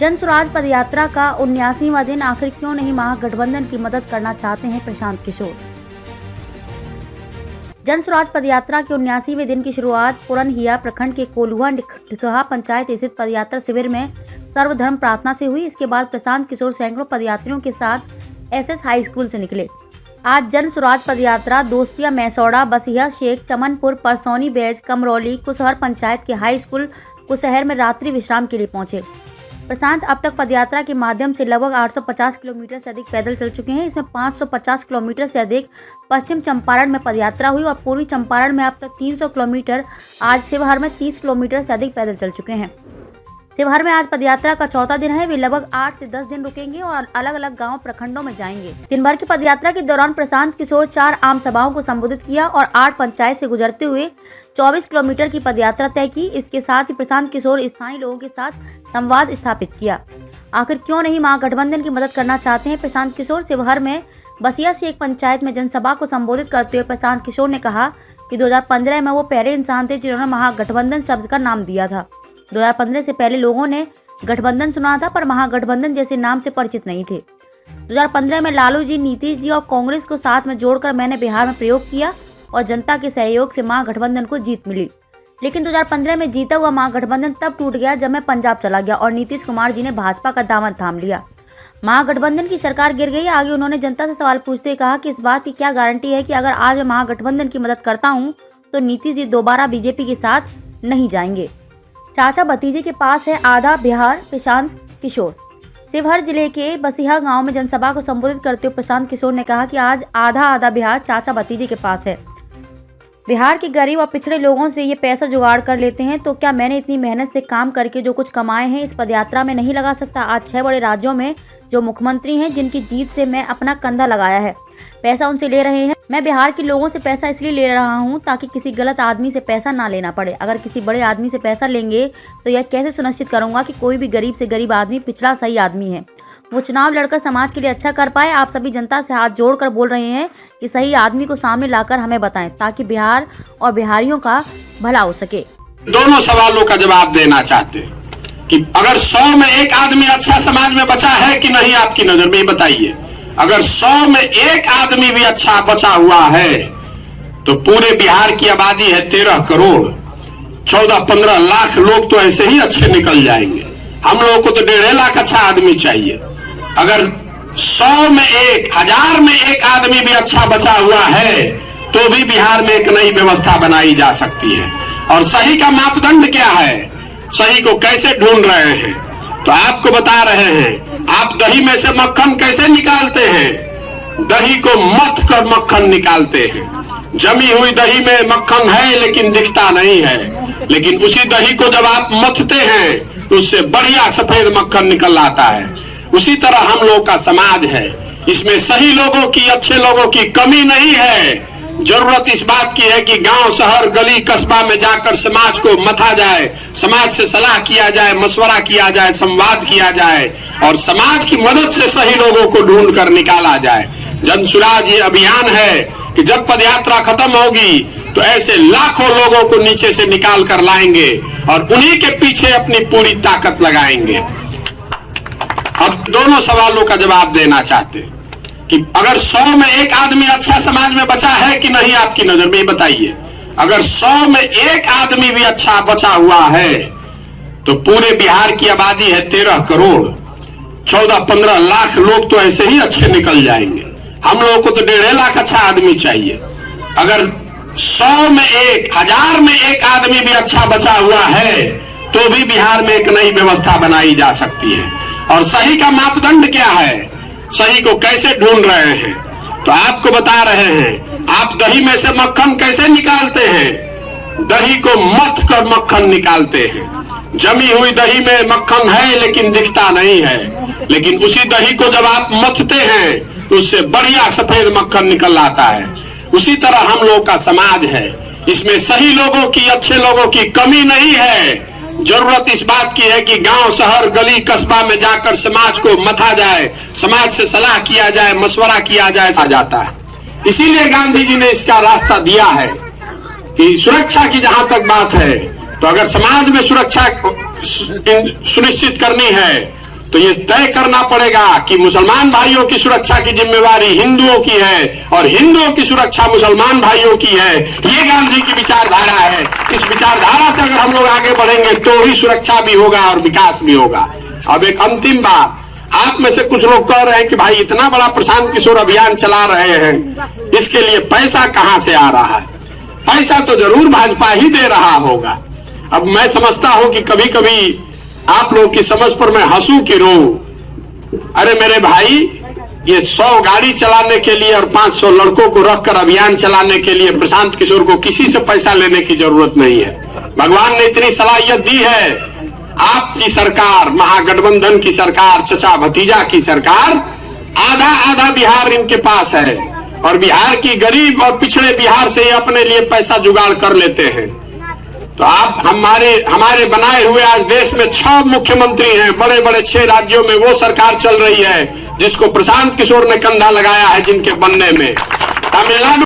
जन स्वराज पदयात्रा का 79वां दिन, आखिर क्यों नहीं महागठबंधन की मदद करना चाहते हैं प्रशांत किशोर। जन स्वराज पदयात्रा के 79वें दिन की शुरुआत पुरनहिया प्रखंड के कोल्हुआ ढिकहा पंचायत स्थित पदयात्रा शिविर में सर्वधर्म प्रार्थना से हुई। इसके बाद प्रशांत किशोर सैकड़ों पदयात्रियों के साथ एसएस हाई स्कूल से निकले। आज जन स्वराज पदयात्रा दोस्तिया, मैसौड़ा, बसिया, शेख, चमनपुर, परसौनी, बैज, कमरौली, कुशहर पंचायत के हाई स्कूल कुशहर में रात्रि विश्राम के लिए पहुंचे। प्रशांत अब तक पदयात्रा के माध्यम से लगभग 850 किलोमीटर से अधिक पैदल चल चुके हैं। इसमें 550 किलोमीटर से अधिक पश्चिम चंपारण में पदयात्रा हुई और पूर्वी चंपारण में अब तक 300 किलोमीटर, आज शिवहर में 30 किलोमीटर से अधिक पैदल चल चुके हैं। शिवहर में आज पदयात्रा का चौथा दिन है। वे लगभग 8 से 10 दिन रुकेंगे और अलग अलग गांव प्रखंडों में जाएंगे। दिन भर की पदयात्रा के दौरान प्रशांत किशोर 4 आम सभाओं को संबोधित किया और 8 पंचायत से गुजरते हुए 24 किलोमीटर की पदयात्रा तय की। इसके साथ ही प्रशांत किशोर स्थानीय लोगों के साथ संवाद स्थापित किया। आखिर क्यों नहीं महागठबंधन की मदद करना चाहते हैं प्रशांत किशोर। शिवहर में बसिया से एक पंचायत में जनसभा को संबोधित करते हुए प्रशांत किशोर ने कहा कि 2015 में वो पहले इंसान थे जिन्होंने महागठबंधन शब्द का नाम दिया था। 2015 से पहले लोगों ने गठबंधन सुना था पर महागठबंधन जैसे नाम से परिचित नहीं थे। 2015 में लालू जी, नीतीश जी और कांग्रेस को साथ में जोड़कर मैंने बिहार में प्रयोग किया और जनता के सहयोग से महागठबंधन को जीत मिली। लेकिन 2015 में जीता हुआ महागठबंधन तब टूट गया जब मैं पंजाब चला गया और नीतीश कुमार जी ने भाजपा का दामन थाम लिया। महागठबंधन की सरकार गिर गई। आगे उन्होंने जनता से सवाल पूछते हुए कहा कि इस बात की क्या गारंटी है कि अगर आज मैं महागठबंधन की मदद करता हूँ तो नीतीश जी दोबारा बीजेपी के साथ नहीं जाएंगे। चाचा भतीजे के पास है आधा बिहार, प्रशांत किशोर। शिवहर जिले के बसिहा गांव में जनसभा को संबोधित करते हुए प्रशांत किशोर ने कहा कि आज आधा बिहार चाचा भतीजे के पास है। बिहार के गरीब और पिछड़े लोगों से ये पैसा जुगाड़ कर लेते हैं, तो क्या मैंने इतनी मेहनत से काम करके जो कुछ कमाए हैं इस पदयात्रा में नहीं लगा सकता। आज 6 बड़े राज्यों में जो मुख्यमंत्री हैं जिनकी जीत से मैं अपना कंधा लगाया है, पैसा उनसे ले रहे हैं। मैं बिहार के लोगों से पैसा इसलिए ले रहा हूं ताकि किसी गलत आदमी से पैसा ना लेना पड़े। अगर किसी बड़े आदमी से पैसा लेंगे तो यह कैसे सुनिश्चित करूंगा कि कोई भी गरीब से गरीब आदमी, पिछड़ा सही आदमी है, वो चुनाव लड़कर समाज के लिए अच्छा कर पाए। आप सभी जनता से हाथ जोड़कर बोल रहे हैं कि सही आदमी को सामने लाकर हमें बताएं ताकि बिहार और बिहारियों का भला हो सके। दोनों सवालों का जवाब देना चाहते हैं कि अगर 100 में एक आदमी अच्छा समाज में बचा है कि नहीं, आपकी नजर में बताइए। अगर 100 में एक आदमी भी अच्छा बचा हुआ है तो पूरे बिहार की आबादी है 13 करोड़, 14-15 लाख लोग तो ऐसे ही अच्छे निकल जाएंगे। हम लोगों को तो 1.5 लाख अच्छा आदमी चाहिए। अगर 100 में एक, 1000 में एक आदमी भी अच्छा बचा हुआ है तो भी बिहार में एक नई व्यवस्था बनाई जा सकती है। और सही का मापदंड क्या है, सही को कैसे ढूंढ रहे हैं, तो आपको बता रहे हैं। आप दही में से मक्खन कैसे निकालते हैं? दही को मथ कर मक्खन निकालते हैं। जमी हुई दही में मक्खन है लेकिन दिखता नहीं है, लेकिन उसी दही को जब आप मथते हैं तो उससे बढ़िया सफेद मक्खन निकल आता है। उसी तरह हम लोग का समाज है, इसमें सही लोगों की, अच्छे लोगों की कमी नहीं है। जरूरत इस बात की है कि गांव, शहर, गली, कस्बा में जाकर समाज को मथा जाए, समाज से सलाह किया जाए, मशवरा किया जाए, संवाद किया जाए और समाज की मदद से सही लोगों को ढूंढ कर निकाला जाए। जन स्वराज ये अभियान है कि जब पदयात्रा खत्म होगी तो ऐसे लाखों लोगों को नीचे से निकाल कर लाएंगे और उन्हीं के पीछे अपनी पूरी ताकत लगाएंगे। अब दोनों सवालों का जवाब देना चाहते हैं कि अगर 100 में एक आदमी अच्छा समाज में बचा है कि नहीं, आपकी नजर में बताइए। अगर 100 में एक आदमी भी अच्छा बचा हुआ है तो पूरे बिहार की आबादी है 13 करोड़, 14-15 लाख लोग तो ऐसे ही अच्छे निकल जाएंगे। हम लोगों को तो 1.5 लाख अच्छा आदमी चाहिए। अगर 100 में एक, 1000 में एक आदमी भी अच्छा बचा हुआ है तो भी बिहार में एक नई व्यवस्था बनाई जा सकती है। और सही का मापदंड क्या है, सही को कैसे ढूंढ रहे हैं, तो आपको बता रहे हैं। आप दही में से मक्खन कैसे निकालते हैं? दही को मथ कर मक्खन निकालते हैं। जमी हुई दही में मक्खन है लेकिन दिखता नहीं है, लेकिन उसी दही को जब आप मथते हैं तो उससे बढ़िया सफेद मक्खन निकल आता है। उसी तरह हम लोग का समाज है, इसमें सही लोगों की, अच्छे लोगों की कमी नहीं है। जरूरत इस बात की है कि गांव, शहर, गली, कस्बा में जाकर समाज को मथा जाए, समाज से सलाह किया जाए, मशवरा किया जाए, आ जाता है। इसीलिए गांधी जी ने इसका रास्ता दिया है कि सुरक्षा की जहां तक बात है तो अगर समाज में सुरक्षा सुनिश्चित करनी है तो ये तय करना पड़ेगा कि मुसलमान भाइयों की सुरक्षा की जिम्मेवारी हिंदुओं की है और हिंदुओं की सुरक्षा मुसलमान भाइयों की है। ये गांधी की विचारधारा है। इस विचारधारा से अगर हम लोग आगे बढ़ेंगे तो ही सुरक्षा भी होगा और विकास भी होगा। अब एक अंतिम बात, आप में से कुछ लोग कह रहे हैं कि भाई इतना बड़ा प्रशांत किशोर अभियान चला रहे हैं, इसके लिए पैसा कहां से आ रहा है? पैसा तो जरूर भाजपा ही दे रहा होगा। अब मैं समझता हूं कि कभी कभी आप लोग की समझ पर मैं हंसू कि रो। अरे मेरे भाई, ये 100 गाड़ी चलाने के लिए और 500 लड़कों को रखकर अभियान चलाने के लिए प्रशांत किशोर को किसी से पैसा लेने की जरूरत नहीं है। भगवान ने इतनी सलाहियत दी है। आपकी सरकार, महागठबंधन की सरकार, चचा भतीजा की सरकार, आधा आधा बिहार इनके पास है और बिहार की गरीब और पिछड़े बिहार से अपने लिए पैसा जुगाड़ कर लेते हैं। तो आप हमारे बनाए हुए आज देश में 6 मुख्यमंत्री हैं, बड़े बड़े 6 राज्यों में वो सरकार चल रही है जिसको प्रशांत किशोर ने कंधा लगाया है जिनके बनने में। तमिलनाडु